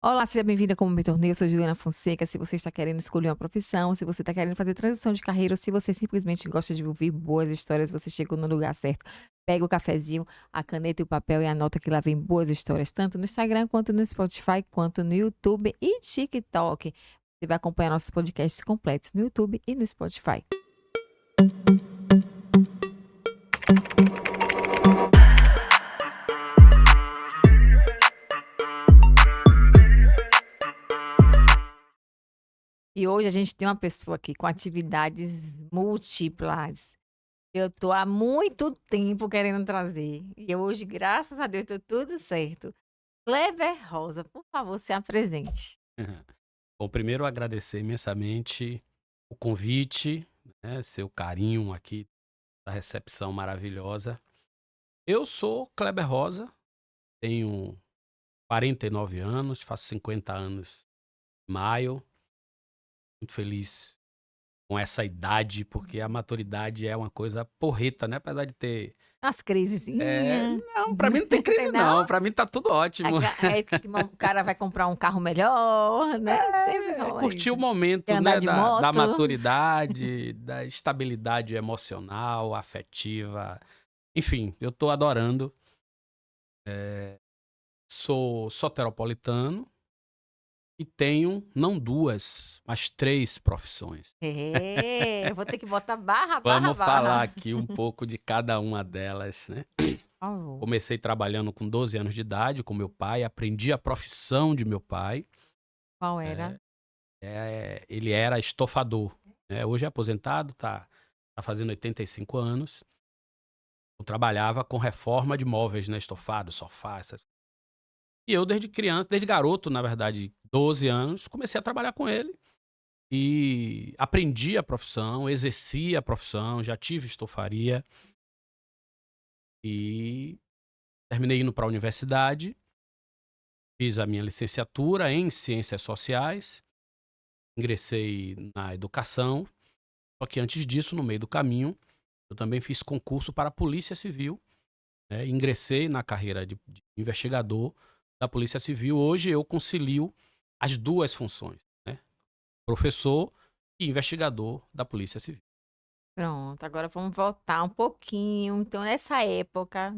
Olá, seja bem-vinda como Me Tornei, eu sou Juliana Fonseca. Se você está querendo escolher uma profissão, se você está querendo fazer transição de carreira, ou se você simplesmente gosta de ouvir boas histórias, você chegou no lugar certo. Pega o cafezinho, a caneta e o papel e anota que lá vem boas histórias, tanto no Instagram, quanto no Spotify, quanto no YouTube e TikTok. Você vai acompanhar nossos podcasts completos no YouTube e no Spotify. E hoje a gente tem uma pessoa aqui com atividades múltiplas. Eu tô há muito tempo querendo trazer. E hoje, graças a Deus, deu tudo certo. Kleber Rosa, por favor, se apresente. Aham. Bom, primeiro agradecer imensamente o convite, né, seu carinho aqui, a recepção maravilhosa. Eu sou Kleber Rosa, tenho 49 anos, faço 50 anos em maio. Muito feliz com essa idade, porque a maturidade é uma coisa porreta, né, apesar de ter As crisezinhas. não, pra mim não tem Tem crise não? não, pra mim tá tudo ótimo. A época que o cara vai comprar um carro melhor, né? Sempre rola Curtir o isso. Quer momento, andar né, de da moto. maturidade, da estabilidade emocional, afetiva. Enfim, eu tô adorando. Sou soteropolitano e tenho não 2, mas 3 profissões. É, eu vou ter que botar barra, barra, Vamos barra. falar aqui um pouco de cada uma delas, né. Por favor. Comecei trabalhando com 12 anos de idade com meu pai, aprendi a profissão de meu pai. Qual era? Ele era estofador, né, hoje é aposentado, tá fazendo 85 anos. Eu trabalhava com reforma de móveis, né, estofado, sofá, essas. E eu desde criança, desde garoto, na verdade, 12 anos, comecei a trabalhar com ele. E aprendi a profissão, exerci a profissão, já tive estofaria e terminei indo para a universidade, fiz a minha licenciatura em Ciências Sociais, ingressei na educação, só que antes disso, no meio do caminho, eu também fiz concurso para a Polícia Civil, né, ingressei na carreira de investigador da Polícia Civil. Hoje eu concilio as 2 funções, né, professor e investigador da Polícia Civil. Pronto, agora vamos voltar um pouquinho. Então, nessa época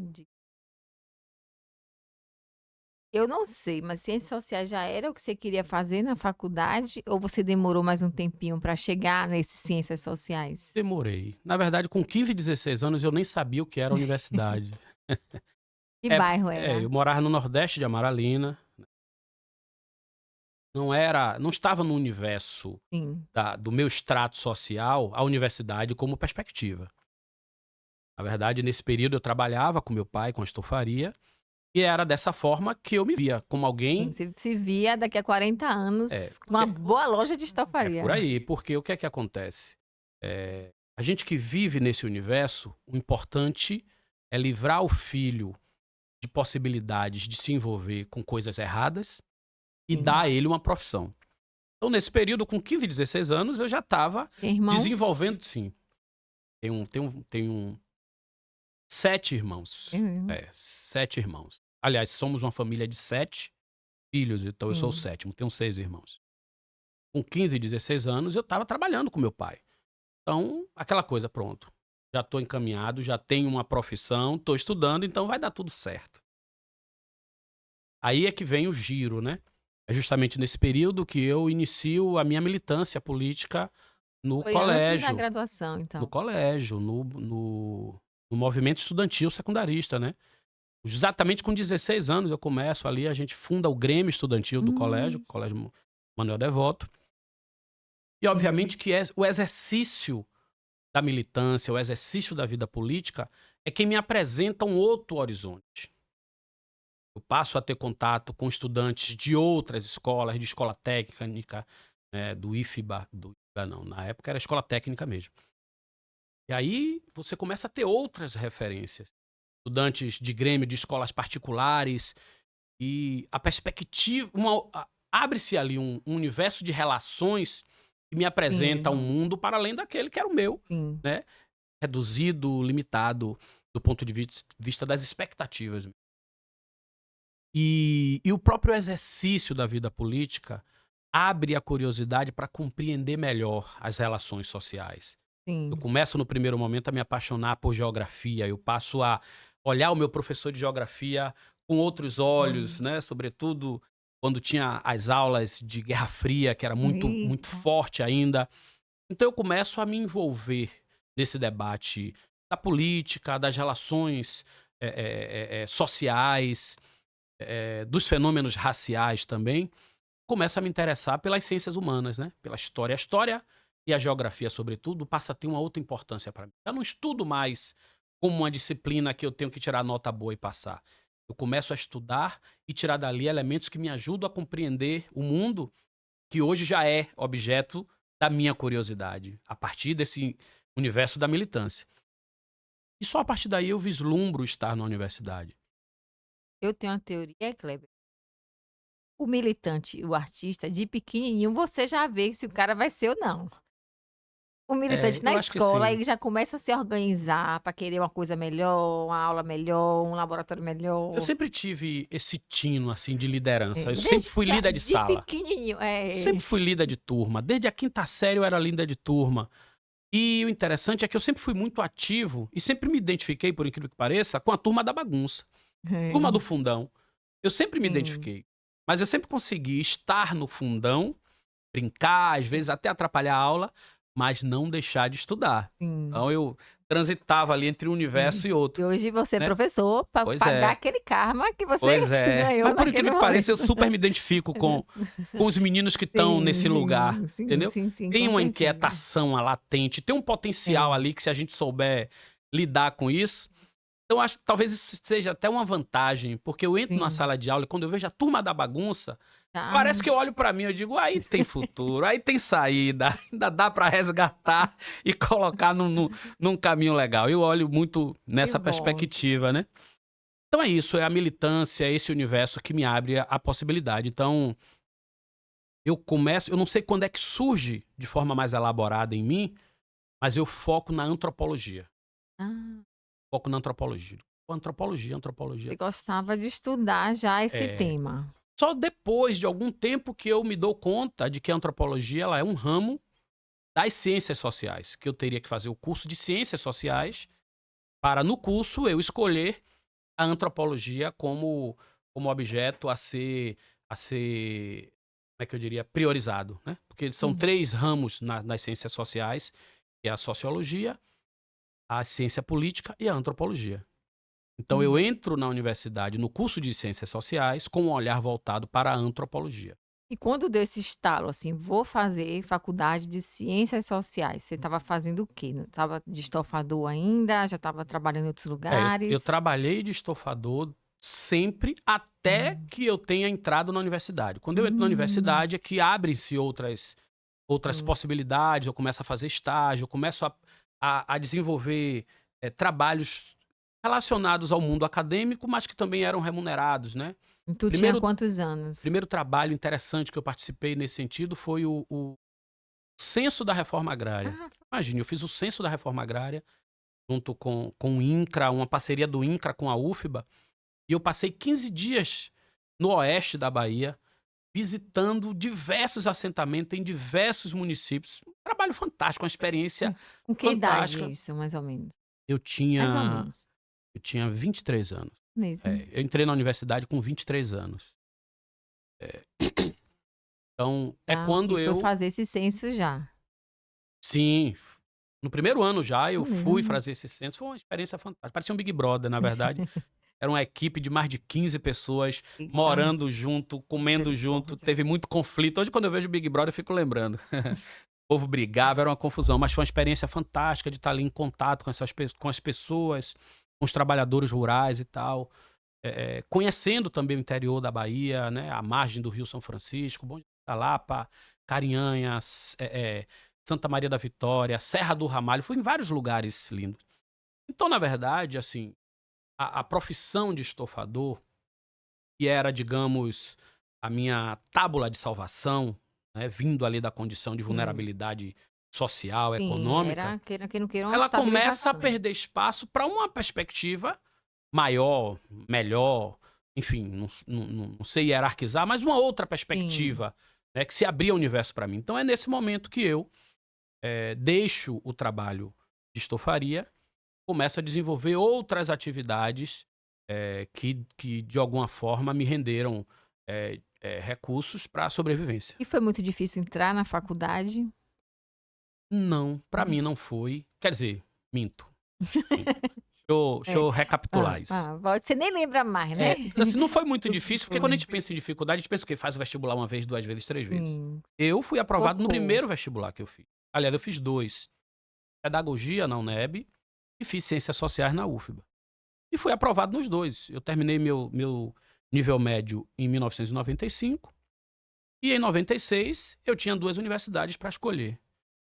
eu não sei, mas ciências sociais já era o que você queria fazer na faculdade ou você demorou mais um tempinho para chegar nesse ciências sociais? Demorei. Na verdade, com 15, 16 anos, eu nem sabia o que era universidade. Que bairro Eu era? morava no nordeste de Amaralina, não estava no universo Sim. do meu extrato social, a universidade como perspectiva. Na verdade, nesse período eu trabalhava com meu pai, com a estofaria, e era dessa forma que eu me via, como Sim, alguém. você se via daqui a 40 anos com uma Porque boa loja de é por estofaria. aí, porque o que é que acontece? A gente que vive nesse universo, o importante é livrar o filho de possibilidades de se envolver com coisas erradas e dar Sim. a ele uma profissão. Então, nesse período, com 15, 16 anos, eu já estava Tinha irmãos? desenvolvendo, sim. Tenho 7 irmãos. Uhum. 7 irmãos. Aliás, somos uma família de 7 filhos, então eu sou o Sim. sétimo, tenho 6 irmãos. Com 15, 16 anos, eu estava trabalhando com meu pai. Então, aquela coisa, pronto. Já estou encaminhado, já tenho uma profissão, estou estudando, então vai dar tudo certo. Aí é que vem o giro, né. É justamente nesse período que eu inicio a minha militância política no Foi antes da colégio, graduação, no então? colégio, no movimento estudantil secundarista, né. Exatamente com 16 anos eu começo ali, a gente funda o grêmio estudantil do colégio, Hum, Colégio Manuel Devoto, e sim. obviamente que o exercício da militância, o exercício da vida política, é quem me apresenta um outro horizonte. Eu passo a ter contato com estudantes de outras escolas, de escola técnica, do IFBA, do IFBA não, na época era escola técnica mesmo. E aí você começa a ter outras referências. Estudantes de grêmio de escolas particulares e a perspectiva, abre-se ali um universo de relações que me apresenta um Sim, mundo para além daquele que era o meu, sim. né, reduzido, limitado, do ponto de vista das expectativas. E o próprio exercício da vida política abre a curiosidade para compreender melhor as relações sociais. Eu Sim. começo no primeiro momento a me apaixonar por geografia, eu passo a olhar o meu professor de geografia com outros olhos, Olha. né, sobretudo quando tinha as aulas de Guerra Fria, que era muito Eita. forte ainda. Então eu começo a me envolver nesse debate da política, das relações, sociais, dos fenômenos raciais também. Começo a me interessar pelas ciências humanas, né, pela história. A história e a geografia, sobretudo, passa a ter uma outra importância para mim. Eu não estudo mais como uma disciplina que eu tenho que tirar nota boa e passar. Eu começo a estudar e tirar dali elementos que me ajudam a compreender o mundo que hoje já é objeto da minha curiosidade, a partir desse universo da militância. E só a partir daí eu vislumbro estar na universidade. Eu tenho uma teoria, Kleber. O militante e o artista, de pequenininho, você já vê se o cara vai ser ou não. O É, militante na eu acho que escola, sim. ele já começa a se organizar para querer uma coisa melhor, uma aula melhor, um laboratório Eu melhor. sempre tive esse tino, assim, de liderança. Eu sempre Desde fui já líder de de sala. pequenininho. Sempre fui líder de turma. Desde a quinta série eu era líder de turma. E o interessante é que eu sempre fui muito ativo e sempre me identifiquei, por incrível que pareça, com a turma da bagunça. Turma do fundão. Eu sempre me Sim, identifiquei. Mas eu sempre consegui estar no fundão, brincar, às vezes até atrapalhar a aula, mas não deixar de estudar. sim, Então eu transitava ali entre um sim. universo e outro, E hoje você é né. professor para Pois pagar é, aquele karma que você pois é. ganhou Mas por naquele incrível que pareça, momento. eu super me identifico com os meninos que estão nesse lugar, Sim, sim, sim, entendeu. sim, sim, Tem com uma certeza. inquietação latente, tem um potencial Tem. ali que se a gente souber lidar com isso, então acho que talvez isso seja até uma vantagem, porque eu entro na Sim. sala de aula e quando eu vejo a turma da bagunça, Ah, parece que eu olho pra mim, eu digo: "Aí tem futuro, aí tem saída, ainda dá pra resgatar e colocar num caminho legal". Eu olho muito que nessa bom. perspectiva, né. Então é isso, é a militância, é esse universo que me abre a possibilidade. Então, eu não sei quando é que surge de forma mais elaborada em mim, mas eu foco na antropologia. Ah, Foco na antropologia. Antropologia, você antropologia. gostava de estudar já esse É. tema. Só depois de algum tempo que eu me dou conta de que a antropologia ela é um ramo das ciências sociais, que eu teria que fazer o curso de ciências sociais para, no curso, eu escolher a antropologia como objeto a ser, como é que eu diria, priorizado, né, porque são Uhum. 3 ramos nas ciências sociais, que é a sociologia, a ciência política e a antropologia. Então eu Hum. entro na universidade, no curso de ciências sociais, com um olhar voltado para a antropologia. E quando deu esse estalo, assim: "Vou fazer faculdade de ciências sociais", você estava fazendo o quê? Estava de estofador ainda, já estava trabalhando em outros Eu lugares? trabalhei de estofador sempre até Hum. que eu tenha entrado na universidade. Quando eu entro na Hum, universidade é que abrem-se outras sim. possibilidades, eu começo a fazer estágio, eu começo a desenvolver, trabalhos relacionados ao mundo acadêmico, mas que também eram remunerados, né. E tu tinha Primeiro quantos anos? primeiro trabalho interessante que eu participei nesse sentido foi o censo da reforma agrária. Ah, Imagine, eu fiz o censo da reforma agrária junto com o INCRA, uma parceria do INCRA com a UFBA, e eu passei 15 dias no oeste da Bahia, visitando diversos assentamentos em diversos municípios. Um trabalho fantástico, uma com experiência com que idade fantástica. isso, mais ou menos? Eu Mais ou tinha menos, eu tinha 23 anos. mesmo. Eu entrei na universidade com 23 anos. Eh, então, é Já e quando foi eu fazer esse censo já. sim, no primeiro ano já eu fui Mesmo. fazer esse censo, foi uma experiência fantástica, parecia um Big Brother, na verdade. Era uma equipe de mais de 15 pessoas Eita, morando junto, comendo junto, misericórdia. teve muito conflito. Hoje, quando eu vejo o Big Brother, eu fico lembrando. O povo brigava, era uma confusão, mas foi uma experiência fantástica de estar ali em contato com as pessoas, com os trabalhadores rurais e tal. Conhecendo também o interior da Bahia, né, a margem do Rio São Francisco, Bom Jesus da Lapa, Carinhanhas, Santa Maria da Vitória, Serra do Ramalho, fui em vários lugares lindos. Então, na verdade, assim, a profissão de estofador, que era, digamos, a minha tábula de salvação, né, vindo ali da condição de Sim, vulnerabilidade social, sim, econômica, era queira que não queira uma ela começa a estabilização. perder espaço para uma perspectiva maior, melhor. enfim, não sei hierarquizar, mas uma outra Sim. perspectiva, né, que se abria o universo para mim. Então é nesse momento que eu deixo o trabalho de estofaria, começo a desenvolver outras atividades que de alguma forma me renderam recursos para a sobrevivência. E foi muito difícil entrar na faculdade? Não, para Hum. mim não foi. Quer dizer, minto, minto. Deixa É. eu recapitular isso. Pode você nem lembra mais, né? Assim, não foi muito Do que difícil, porque quando a foi. gente pensa em dificuldade, a gente pensa o quê? Faz o vestibular uma vez, 2 vezes, 3 vezes. Sim, Eu fui aprovado no focou. primeiro vestibular que eu fiz. Aliás, eu fiz 2: pedagogia na UNEB e fiz ciências sociais na UFBA. E fui aprovado nos 2. Eu terminei meu nível médio em 1995 e em 96 eu tinha 2 universidades para escolher.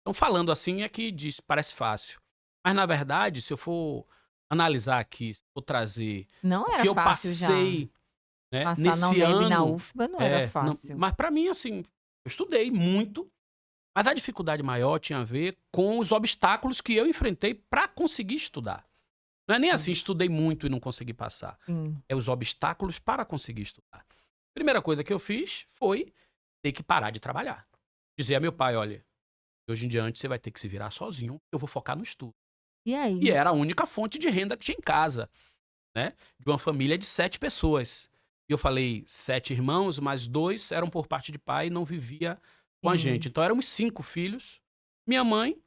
Então, falando assim é que parece fácil. Mas na verdade, se eu for analisar aqui, se eu for trazer Não o era que eu fácil já. passei, né, Passar na nesse UNEB e na ano, UFBA não era não, fácil. mas para mim, assim, eu estudei muito, mas a dificuldade maior tinha a ver com os obstáculos que eu enfrentei para conseguir estudar. Não é nem assim, Sim, estudei muito e não consegui passar. sim. É os obstáculos para conseguir estudar. Primeira coisa que eu fiz foi ter que parar de trabalhar. Dizer a meu pai: olha, de hoje em diante você vai ter que se virar sozinho, eu vou focar no estudo. E E aí? era a única fonte de renda que tinha em casa, né, de uma família de 7 pessoas. E eu falei 7 irmãos, mas 2 eram por parte de pai e não vivia com a gente. Sim. Então éramos 5 filhos, minha mãe,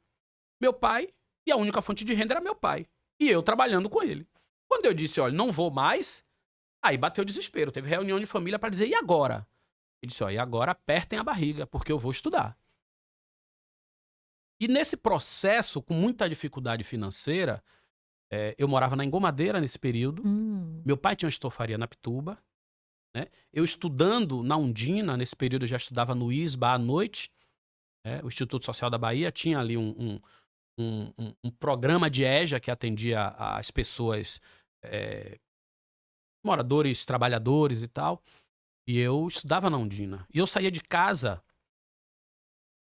meu pai, e a única fonte de renda era meu pai. E eu trabalhando com ele. Quando eu disse: olha, não vou mais, aí bateu o desespero. Teve reunião de família para dizer: e agora? Ele disse: ó, e agora apertem a barriga, porque eu vou estudar. E nesse processo, com muita dificuldade financeira, eu morava na Engomadeira nesse período. Hum. Meu pai tinha uma estofaria na Pituba, né? Eu estudando na Undina, nesse período eu já estudava no ISBA à noite, né? O Instituto Social da Bahia tinha ali um programa de EJA que atendia as pessoas, eh, moradores, trabalhadores e tal. E eu estudava na Undina. E eu saía de casa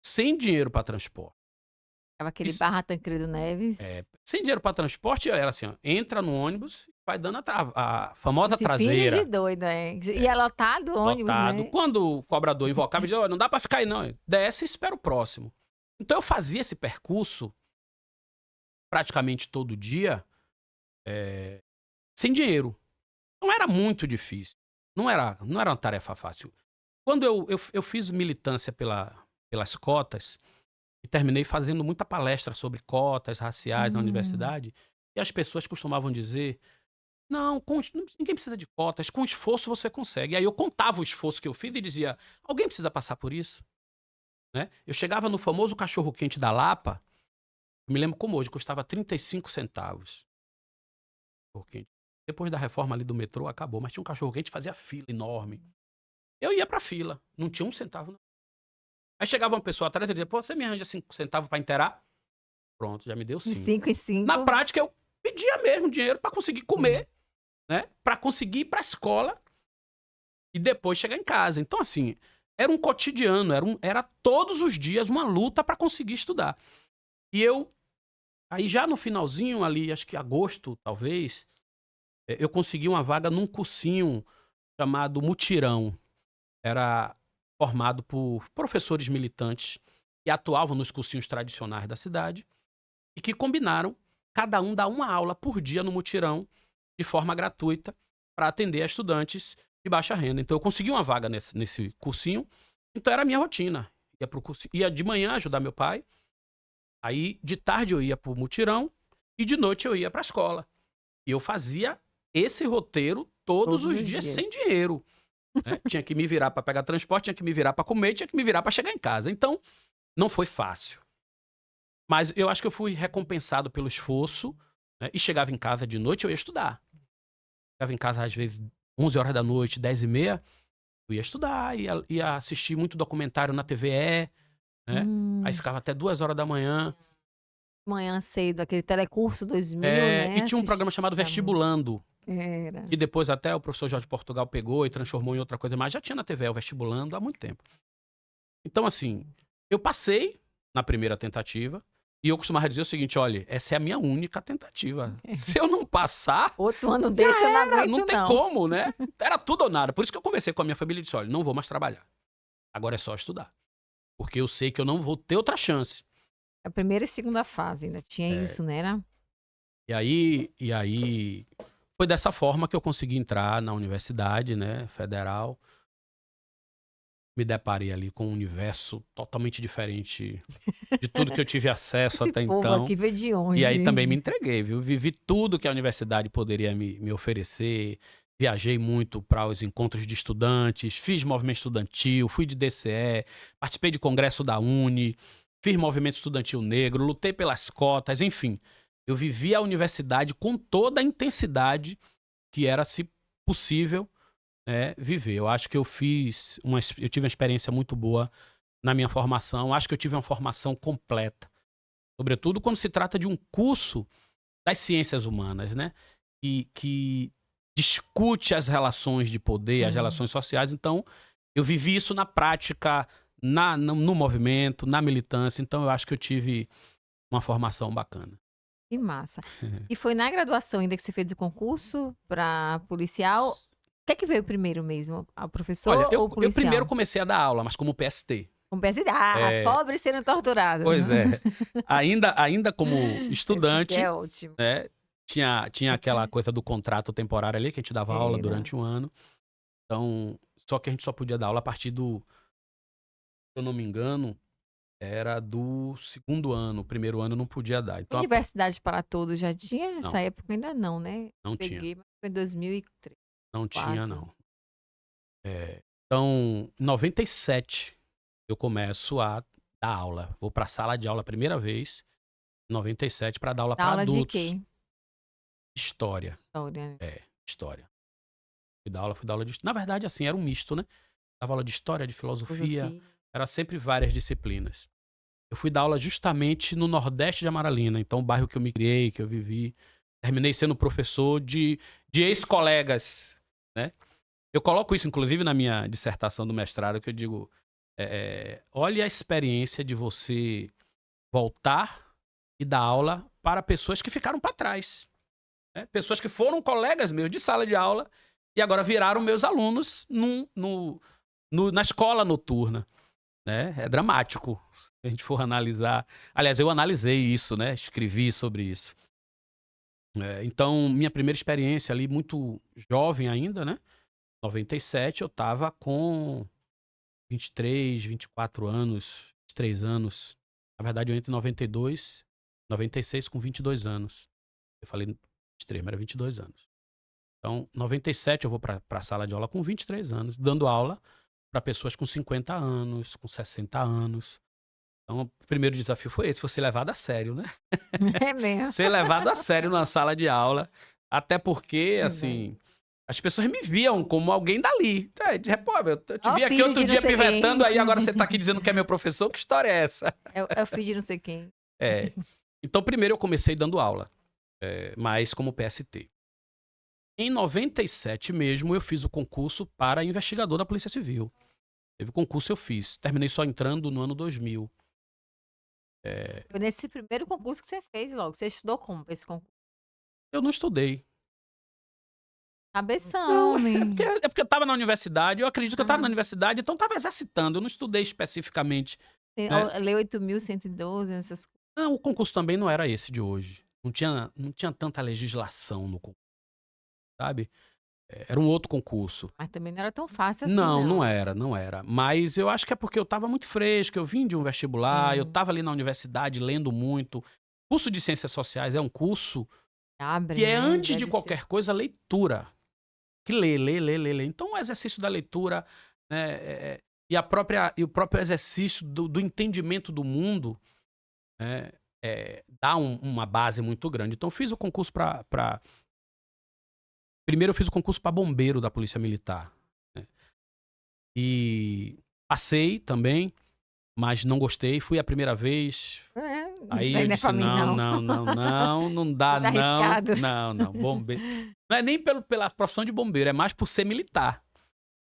sem dinheiro para transporte. Ficava aquele Isso, Barra Tancredo Neves. sem dinheiro para transporte era assim, ó, entra no ônibus, vai dando a E famosa se finge de traseira. doido, é. E é lotado o ônibus, Lotado. né. Quando o cobrador invocava, dizia: "Olha, não dá pra ficar aí não, desce e espera o próximo". Então eu fazia esse percurso praticamente todo dia, eh, sem dinheiro. Não era muito difícil, não era uma tarefa fácil. Quando eu fiz militância pelas cotas e terminei fazendo muita palestra sobre cotas raciais na Hum. universidade, e as pessoas costumavam dizer: "Não, ninguém precisa de cotas, com esforço você consegue". E aí eu contava o esforço que eu fiz e dizia: "Alguém precisa passar por isso?". Né. Eu chegava no famoso cachorro-quente da Lapa, eu me lembro como hoje, custava 35 centavos, cachorro-quente. Depois da reforma ali do metrô acabou, mas tinha um cachorro-quente que fazia fila enorme. Eu ia pra fila, não tinha um centavo não. Aí chegava uma pessoa atrás e dizia: "Pô, você me arranja 5 centavos pra inteirar?". Pronto, já me deu De 5. 5 em Na 5. prática eu pedia mesmo dinheiro pra conseguir Sim. comer, né, pra conseguir ir pra escola e depois chegar em casa. Então assim, era um cotidiano, era todos os dias uma luta pra conseguir estudar. E eu Aí já no finalzinho ali, acho que agosto talvez, eu consegui uma vaga num cursinho chamado Mutirão. Era formado por professores militantes que atuavam nos cursinhos tradicionais da cidade e que combinaram cada um dar uma aula por dia no Mutirão, de forma gratuita, para atender a estudantes de baixa renda. Então eu consegui uma vaga nesse cursinho, então era a minha rotina. Ia para o cursinho, ia de manhã ajudar meu pai, aí de tarde eu ia para o Mutirão e de noite eu ia para a escola. E eu fazia esse roteiro todos Todos os os dias sem dias. dinheiro, né. Tinha que me virar para pegar transporte, tinha que me virar para comer, tinha que me virar para chegar em casa. Então, não foi fácil. Mas eu acho que eu fui recompensado pelo esforço, né, e chegava em casa de noite, eu ia estudar. Chegava em casa às vezes 23h, 22h30, eu ia estudar, ia assistir muito documentário na TVE, né. Aí Hum. ficava até 2h. Manhã cedo, aquele Telecurso 2000, E né, tinha um programa chamado assistia muito. Vestibulando, Era. que depois até o professor Jorge Portugal pegou e transformou em outra coisa, mas já tinha na TVE o Vestibulando há muito tempo. Então, assim, eu passei na primeira tentativa, E eu costumava dizer o seguinte: olha, essa é a minha única tentativa. Se eu não passar, Outro ano desse eu não aguento, não tem não. como, né? Era tudo ou nada. Por isso que eu conversei com a minha família e disse: olha, não vou mais trabalhar. Agora é só estudar. Porque eu sei que eu não vou ter outra chance. A primeira e segunda fase ainda tinha É, isso, né? Era? e aí, foi dessa forma que eu consegui entrar na universidade, né, federal. Me deparei ali com um universo totalmente diferente de tudo que eu tive acesso Esse até povo então. aqui veio de E aí também me onde? entreguei, viu? Vivi tudo que a universidade poderia me oferecer. Viajei muito para os encontros de estudantes, fiz movimento estudantil, fui de DCE, participei de congresso da Uni, fiz movimento estudantil negro, lutei pelas cotas, enfim. Eu vivi a universidade com toda a intensidade que era, se possível, viver. Eu acho que eu tive uma experiência muito boa na minha formação. Acho que eu tive uma formação completa. Sobretudo quando se trata de um curso das ciências humanas, né? Que discute as relações de poder, as relações sociais. Então, eu vivi isso na prática, no movimento, na militância. Então, eu acho que eu tive uma formação bacana. Que massa. E foi na graduação ainda que você fez o concurso para policial? O que é que veio primeiro mesmo? O Olha, professor ou o eu primeiro policial? comecei a dar aula, mas como PST. Com PSD. Ah, É, pobre sendo torturado. pois é. Ainda como Esse aqui estudante, é ótimo. né? Tinha aquela coisa do contrato temporário ali, que a gente dava aula Era. durante um ano. Então, só que a gente só podia dar aula a partir se eu não me engano, era do segundo ano. O primeiro ano eu não podia dar. Então, Universidade para Todos já tinha? Essa não, época ainda não, né? não tinha. Peguei, mas foi em 2003, Não tinha, 2004. não. Então, em 97, eu começo a dar aula. Vou para a sala de aula a primeira vez, em 97, para dar aula Da para aula de adultos. quê? História. História, né? História. Fui dar aula de história. Na verdade, assim, era um misto, né? Dava aula de história, de filosofia, Filosofia. era sempre várias disciplinas. Eu fui dar aula justamente no Nordeste de Amaralina, então o bairro que eu me criei, que eu vivi. Terminei sendo professor de ex-colegas, né? Eu coloco isso, inclusive, na minha dissertação do mestrado, que eu digo, olha a experiência de você voltar e dar aula para pessoas que ficaram para trás, né? Pessoas que foram colegas meus de sala de aula e agora viraram meus alunos na escola noturna, né? É dramático, se a gente for analisar. Aliás, eu analisei isso, né? Escrevi sobre isso. Então, minha primeira experiência ali, muito jovem ainda, né? 97, eu tava com 23, 24 anos, 23 anos. Na verdade, eu entro em 92, 96 com 22 anos. Eu falei 23, mas era 22 anos. Então, 97 eu vou para a sala de aula com 23 anos, dando aula para pessoas com 50 anos, com 60 anos. Então, o primeiro desafio foi esse, foi ser levado a sério, né? É mesmo. Ser levado a sério na sala de aula, até porque, Verdade. assim, as pessoas me viam como alguém dali. Pô, eu te Ó, vi aqui filho outro de não dia sei pivetando, quem. aí agora você tá aqui dizendo que é meu professor, que história é essa? É o filho de não sei quem. É. Então, primeiro eu comecei dando aula, mas como PST. Em 97 mesmo, eu fiz o concurso para investigador da Polícia Civil. Teve concurso, eu fiz. Terminei só entrando no ano 2000. Foi nesse primeiro concurso que você fez logo. Você estudou como pra esse concurso? Eu não estudei. Não, Cabeção, né? é porque eu estava na universidade, eu acredito que eu estava na Ah, universidade, então eu estava exercitando, eu não estudei especificamente, tem né? Lei 8.112, essas coisas. Não, o concurso também não era esse de hoje. Não tinha tanta legislação no concurso, sabe? Era um outro concurso. Mas também não era tão fácil assim, Não, não não. era, não era. Mas eu acho que é porque eu estava muito fresco, eu vim de um vestibular, eu Sim. estava ali na universidade lendo muito. Curso de Ciências Sociais é um curso Abre, que é, né? antes de Deve ser. qualquer coisa, leitura. Que lê. Então, o exercício da leitura, né, e o próprio exercício do entendimento do mundo, né, dá uma base muito grande. Então, eu fiz o concurso para. Primeiro, eu fiz o concurso para bombeiro da Polícia Militar, né, e passei também, mas não gostei. Fui a primeira vez. Aí Não eu é pra disse: mim, não, não. não, não, não, não dá, Muito não, arriscado. não, não. Bombeiro. Não é nem pela profissão de bombeiro, é mais por ser militar.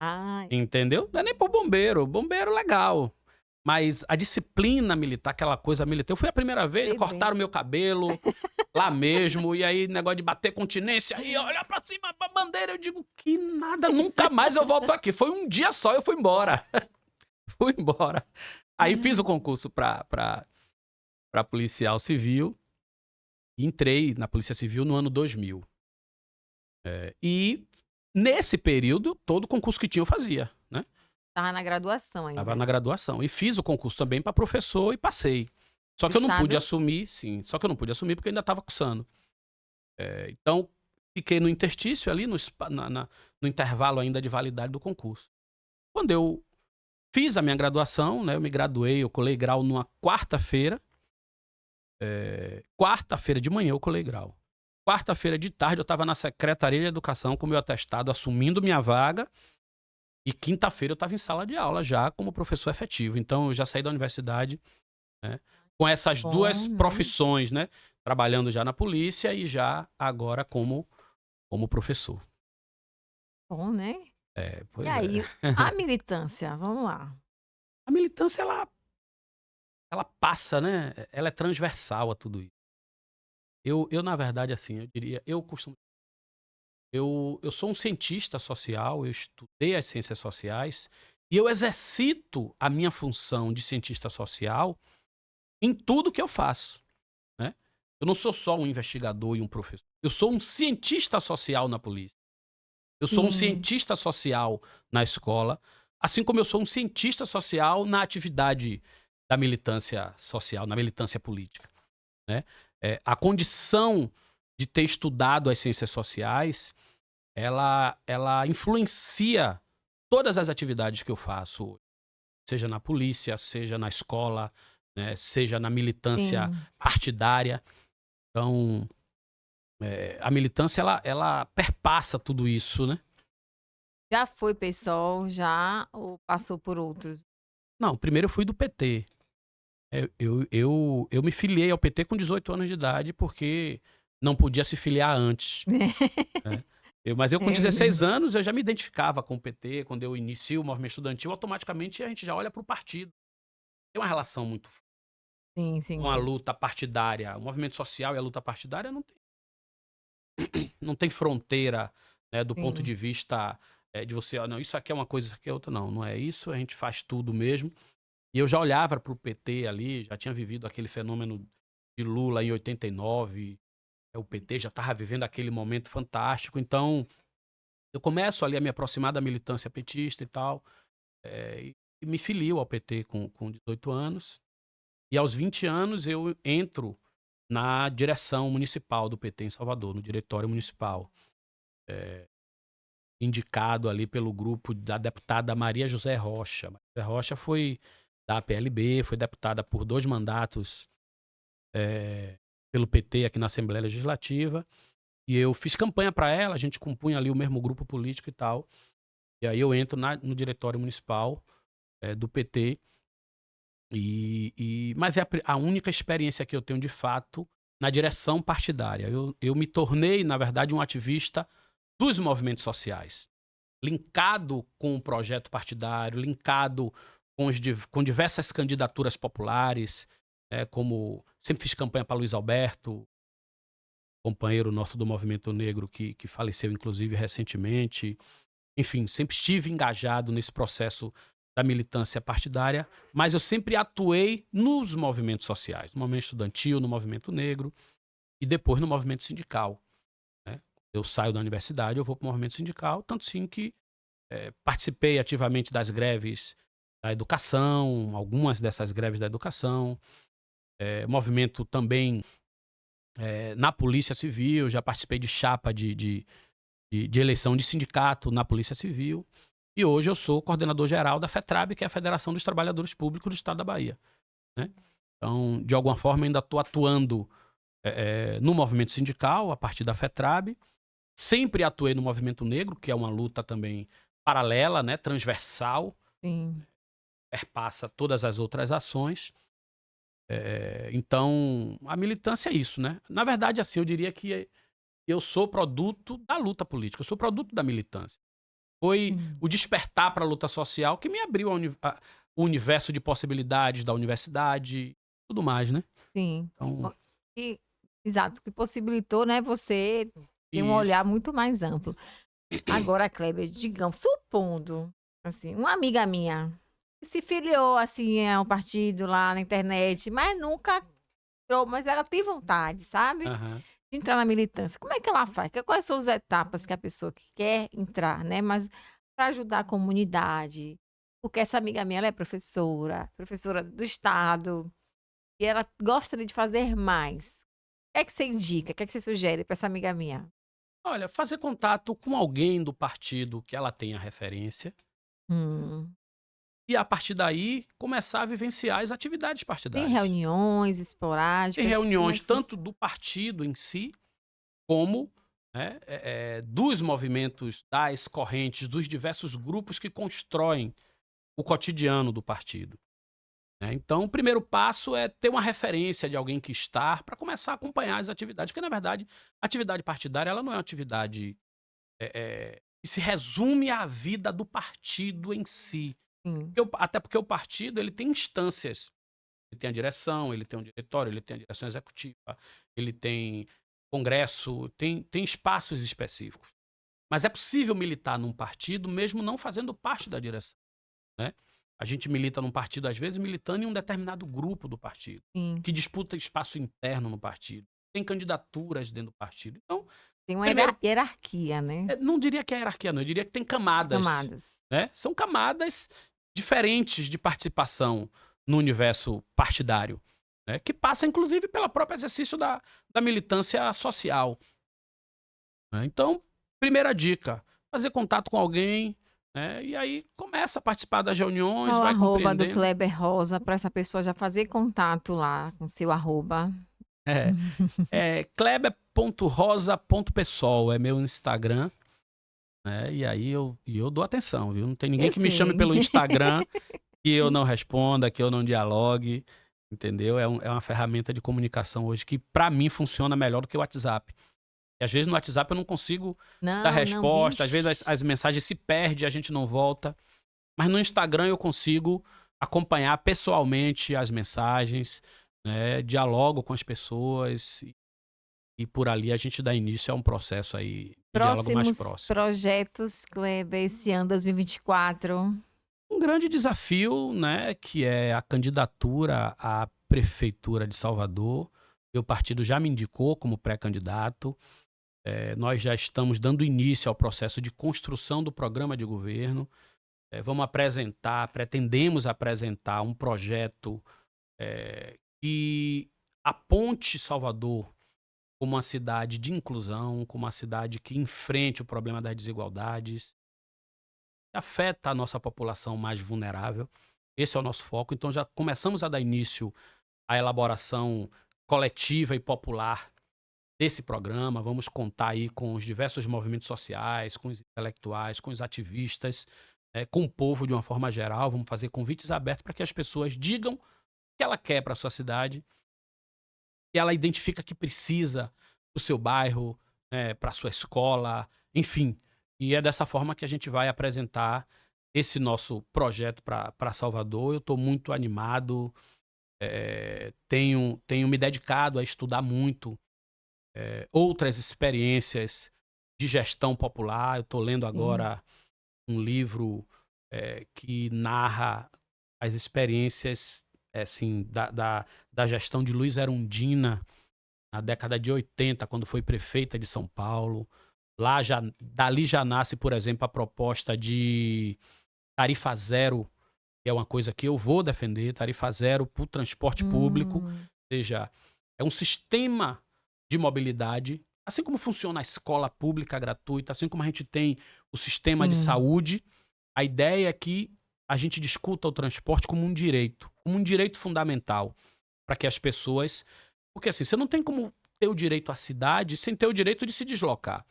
Ai, Entendeu? Não é nem por bombeiro. Bombeiro legal. Mas a disciplina militar, aquela coisa militar, eu fui a primeira vez, Sei bem. cortaram meu cabelo lá mesmo, e aí negócio de bater continência, aí olha pra cima pra bandeira, eu digo que nada, nunca mais eu volto aqui. Foi um dia só, eu fui embora. Fui embora. Aí fiz o concurso pra policial civil, e entrei na Polícia Civil no ano 2000. E nesse período, todo concurso que tinha eu fazia, né? Tava na graduação Tava ainda. na graduação. E fiz o concurso também para professor e passei. Só Do que eu não pude estado? assumir, sim. Só que eu não pude assumir porque eu ainda estava cursando. Então, fiquei no interstício ali, no intervalo ainda de validade do concurso. Quando eu fiz a minha graduação, né? Eu me graduei, eu colei grau numa quarta-feira. Quarta-feira de manhã eu colei grau. Quarta-feira de tarde eu estava na Secretaria de Educação com meu atestado, assumindo minha vaga. E quinta-feira eu estava em sala de aula já como professor efetivo. Então eu já saí da universidade, né, com essas Bom, duas né? profissões, né? Trabalhando já na polícia e já agora como professor. Bom, né? E Pois é. aí, a militância, vamos lá. A militância, ela passa, né? Ela é transversal a tudo isso. Na verdade, assim, eu diria, eu sou um cientista social, eu estudei as ciências sociais e eu exercito a minha função de cientista social em tudo que eu faço, né? Eu não sou só um investigador e um professor. Eu sou um cientista social na polícia. Eu sou um Sim, cientista social na escola, assim como eu sou um cientista social na atividade da militância social, na militância política, né? A condição de ter estudado as ciências sociais, ela influencia todas as atividades que eu faço, seja na polícia, seja na escola, né, seja na militância sim. partidária. Então, a militância ela perpassa tudo isso, né? Já foi PSOL, já ou passou por outros? Não, primeiro eu fui do PT. Eu me filiei ao PT com 18 anos de idade porque não podia se filiar antes, né? Mas eu com É 16 mesmo. anos eu já me identificava com o PT. Quando eu inicio o movimento estudantil, automaticamente a gente já olha para o partido. Tem uma relação muito forte Sim, com a sim, luta partidária. O movimento social e a luta partidária não tem fronteira, né, do ponto sim. de vista de você, não, isso aqui é uma coisa, isso aqui é outra. Não, não é isso, a gente faz tudo mesmo. E eu já olhava para o PT ali, já tinha vivido aquele fenômeno de Lula em 89, o PT já estava vivendo aquele momento fantástico. Então, eu começo ali a me aproximar da militância petista e tal, e me filio ao PT com 18 anos. E aos 20 anos eu entro na direção municipal do PT em Salvador, no diretório municipal, indicado ali pelo grupo da deputada Maria José Rocha. Maria José Rocha foi da PLB, foi deputada por 2 mandatos, pelo PT aqui na Assembleia Legislativa, e eu fiz campanha para ela, a gente compunha ali o mesmo grupo político e tal, e aí eu entro no diretório municipal, do PT, mas é a única experiência que eu tenho de fato na direção partidária. Eu me tornei, na verdade, um ativista dos movimentos sociais, linkado com o projeto partidário, linkado com diversas candidaturas populares, como sempre fiz campanha para Luiz Alberto, companheiro nosso do movimento negro que faleceu inclusive recentemente. Enfim, sempre estive engajado nesse processo da militância partidária, mas eu sempre atuei nos movimentos sociais, no movimento estudantil, no movimento negro e depois no movimento sindical, né? Eu saio da universidade, eu vou para o movimento sindical, tanto sim que participei ativamente das greves da educação, algumas dessas greves da educação, movimento também na Polícia Civil, já participei de chapa de eleição de sindicato na Polícia Civil, e hoje eu sou coordenador geral da FETRAB, que é a Federação dos Trabalhadores Públicos do Estado da Bahia, né? Então, de alguma forma, ainda estou atuando no movimento sindical, a partir da FETRAB. Sempre atuei no movimento negro, que é uma luta também paralela, né, transversal, Sim. perpassa todas as outras ações. Então, a militância é isso, né? Na verdade, assim, eu diria que eu sou produto da luta política, eu sou produto da militância. Foi Hum. o despertar para a luta social que me abriu o universo de possibilidades da universidade, tudo mais, né. sim. Então Ó, e exato, que possibilitou, né, você ter um isso. olhar muito mais amplo. Agora, Kleber, digamos, supondo, assim, uma amiga minha que se filiou, assim, a um partido lá na internet, mas nunca entrou, mas ela tem vontade, sabe, Aham. de entrar na militância. Como é que ela faz? Quais são as etapas que a pessoa que quer entrar, né, mas para ajudar a comunidade? Porque essa amiga minha, ela é professora, professora do estado, e ela gostaria de fazer mais. O que é que você indica? O que é que você sugere para essa amiga minha? Olha, fazer contato com alguém do partido que ela tenha referência, Hum. e a partir daí começar a vivenciar as atividades Tem partidárias. reuniões Tem esporádicas? Como é reuniões que tanto funciona? do partido em si, como, né, dos movimentos, das correntes, dos diversos grupos que constroem o cotidiano do partido, né. Então o primeiro passo é ter uma referência de alguém que está, para começar a acompanhar as atividades, porque na verdade a atividade partidária ela não é uma atividade, que se resume à vida do partido em si. Sim. Até porque o partido ele tem instâncias. Ele tem a direção, ele tem um diretório, ele tem a direção executiva, ele tem congresso, tem espaços específicos. Mas é possível militar num partido mesmo não fazendo parte da direção, né. A gente milita num partido, às vezes, militando em um determinado grupo do partido, Sim. que disputa espaço interno no partido, tem candidaturas dentro do partido. Então, Tem uma primeiro, hierarquia, né, não diria que é hierarquia não, eu diria que tem de camadas, camadas. né. São camadas diferentes de participação no universo partidário, né, que passa inclusive pelo próprio exercício da militância social, né. Então, primeira dica, fazer contato com alguém, né, e aí começa a participar das reuniões, Qual o vai arroba do compreendendo. Kleber Rosa para essa pessoa já fazer contato lá com seu arroba? É, kleber.rosa.pessoal é meu Instagram, né, e aí eu dou atenção, viu. Não tem ninguém Eu que me chame sei. pelo Instagram que eu não responda, que eu não dialogue, entendeu? É uma ferramenta de comunicação hoje que para mim funciona melhor do que o WhatsApp. E às vezes no WhatsApp eu não consigo dar Não, não, resposta, às vezes as vixe. mensagens se perdem, a gente não volta, mas no Instagram eu consigo acompanhar pessoalmente as mensagens, né, dialogo com as pessoas e por ali a gente dá início a um processo aí de diálogo mais Próximos próximo. projetos, Kleber, esse ano 2024? Um grande desafio, né, que é a candidatura à prefeitura de Salvador. Meu partido já me indicou como pré-candidato. Nós já estamos dando início ao processo de construção do programa de governo. Vamos apresentar, pretendemos apresentar um projeto que aponte Salvador como uma cidade de inclusão, como uma cidade que enfrente o problema das desigualdades, que afeta a nossa população mais vulnerável. Esse é o nosso foco. Então já começamos a dar início à elaboração coletiva e popular desse programa. Vamos contar aí com os diversos movimentos sociais, com os intelectuais, com os ativistas, com o povo de uma forma geral. Vamos fazer convites abertos para que as pessoas digam o que ela quer para a sua cidade, que ela identifica que precisa para o seu bairro, para a sua escola, enfim. E é dessa forma que a gente vai apresentar esse nosso projeto para Salvador. Eu estou muito animado, tenho me dedicado a estudar muito outras experiências de gestão popular. Eu estou lendo Sim. agora um livro que narra as experiências assim, da gestão de Luiz Erundina na década de 80, quando foi prefeita de São Paulo. Dali já nasce, por exemplo, a proposta de tarifa zero, que é uma coisa que eu vou defender, tarifa zero para o transporte público, ou Hum, seja, é um sistema de mobilidade, assim como funciona a escola pública gratuita, assim como a gente tem o sistema de sim. saúde, a ideia é que a gente discuta o transporte como um direito fundamental para que as pessoas, porque assim, você não tem como ter o direito à cidade sem ter o direito de se deslocar.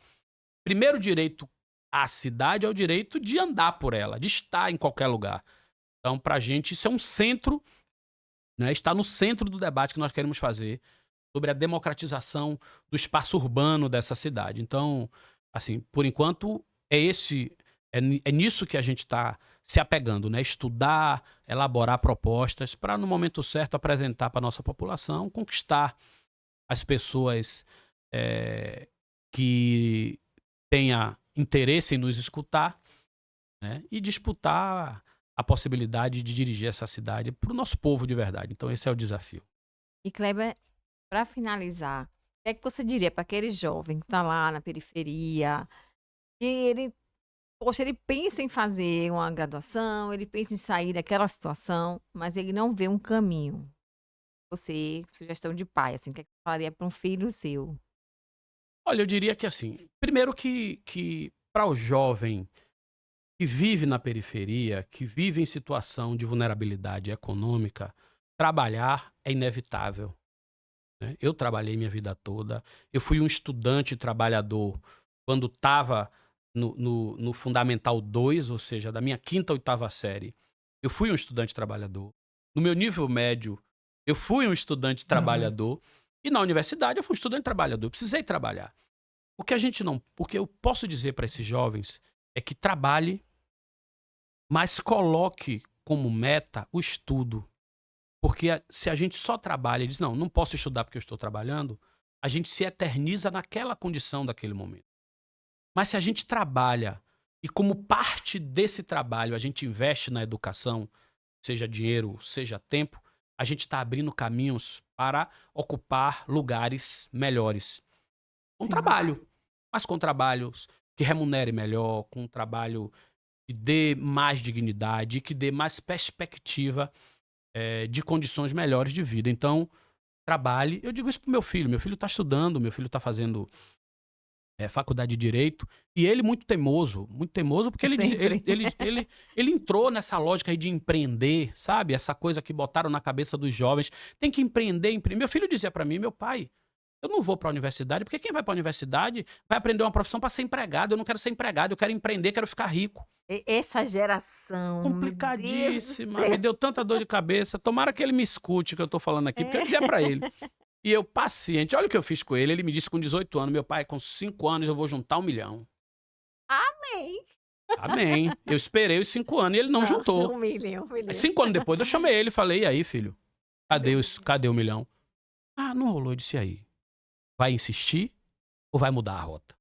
Primeiro direito à cidade é o direito de andar por ela, de estar em qualquer lugar. Então, para a gente, isso é um centro, né, está no centro do debate que nós queremos fazer sobre a democratização do espaço urbano dessa cidade. Então, assim, por enquanto, é nisso que a gente está se apegando, né? Estudar, elaborar propostas para, no momento certo, apresentar para a nossa população, conquistar as pessoas que tenha interesse em nos escutar, né? E disputar a possibilidade de dirigir essa cidade para o nosso povo de verdade. Então, esse é o desafio. E Kleber, para finalizar, o que é que você diria para aquele jovem que está lá na periferia, que ele, poxa, ele pensa em fazer uma graduação, ele pensa em sair daquela situação, mas ele não vê um caminho. Você, sugestão de pai, assim, o que é que você falaria para um filho seu? Olha, eu diria que assim, primeiro que para o jovem que vive na periferia, que vive em situação de vulnerabilidade econômica, trabalhar é inevitável, né? Eu trabalhei minha vida toda, eu fui um estudante trabalhador quando estava no Fundamental 2, ou seja, da minha quinta à oitava série, eu fui um estudante trabalhador. No meu nível médio, eu fui um estudante Uhum. trabalhador. E na universidade, eu fui um estudante trabalhador. Eu precisei trabalhar. O que eu posso dizer para esses jovens é que trabalhe, mas coloque como meta o estudo. Porque se a gente só trabalha e diz, não, não posso estudar porque eu estou trabalhando, a gente se eterniza naquela condição daquele momento. Mas se a gente trabalha e como parte desse trabalho a gente investe na educação, seja dinheiro, seja tempo, a gente está abrindo caminhos para ocupar lugares melhores. Com Sim. trabalho, mas com trabalhos que remunere melhor, com um trabalho que dê mais dignidade e que dê mais perspectiva, de condições melhores de vida. Então, trabalhe. Eu digo isso pro meu filho está estudando, meu filho está fazendo, faculdade de direito, e ele muito temoso porque ele diz Sempre. ele entrou nessa lógica aí de empreender, sabe, essa coisa que botaram na cabeça dos jovens, tem que empreender, meu filho dizia para mim: "Meu pai, eu não vou para a universidade, porque quem vai para a universidade vai aprender uma profissão para ser empregado. Eu não quero ser empregado, eu quero empreender, quero ficar rico." Essa geração, meu Deus do Complicadíssima, me céu. deu tanta dor de cabeça. Tomara que ele me escute o que eu tô falando aqui, porque eu É. dizia para ele. E eu, paciente, olha o que eu fiz com ele. Ele me disse com 18 anos: "Meu pai, com 5 anos eu vou juntar 1 milhão." Amém. Amém. Eu esperei os 5 anos e ele não Não, juntou. humilhem, Aí humilhem. 5 anos depois eu chamei ele e falei: "E aí, filho, Cadê o menino? cadê o 1 milhão?" "Ah, não rolou." Eu disse: "E aí, vai insistir ou vai mudar a rota?"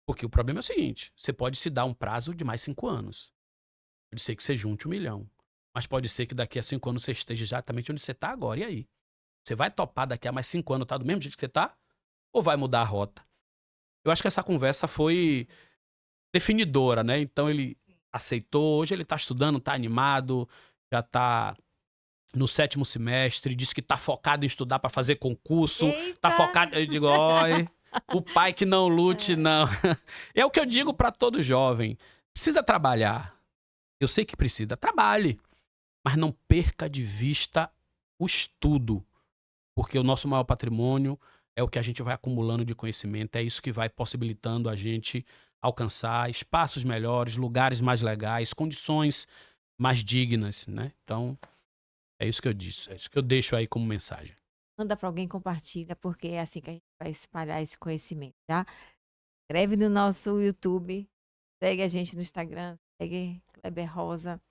Porque o problema é o seguinte: você pode se dar um prazo de mais 5 anos. Pode ser que você junte 1 milhão. Mas pode ser que daqui a 5 anos você esteja exatamente onde você está agora. E aí? Você vai topar daqui a mais 5 anos, tá do mesmo jeito que você tá? Ou vai mudar a rota? Eu acho que essa conversa foi definidora, né? Então ele aceitou. Hoje ele tá estudando, tá animado, já tá no 7º semestre, disse que tá focado em estudar para fazer concurso, tá Eita! focado. Eu digo, oi, o pai que não lute, É. não. É o que eu digo para todo jovem. Precisa trabalhar. Eu sei que precisa. Trabalhe. Mas não perca de vista o estudo, porque o nosso maior patrimônio é o que a gente vai acumulando de conhecimento, é isso que vai possibilitando a gente alcançar espaços melhores, lugares mais legais, condições mais dignas, né. Então, é isso que eu disse, é isso que eu deixo aí como mensagem. Manda para alguém, compartilha, porque é assim que a gente vai espalhar esse conhecimento, tá? Inscreve no nosso YouTube, segue a gente no Instagram, segue Kleber Rosa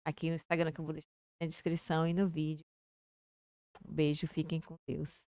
aqui no Instagram, que eu vou deixar na descrição e no vídeo. Um beijo, fiquem com Deus.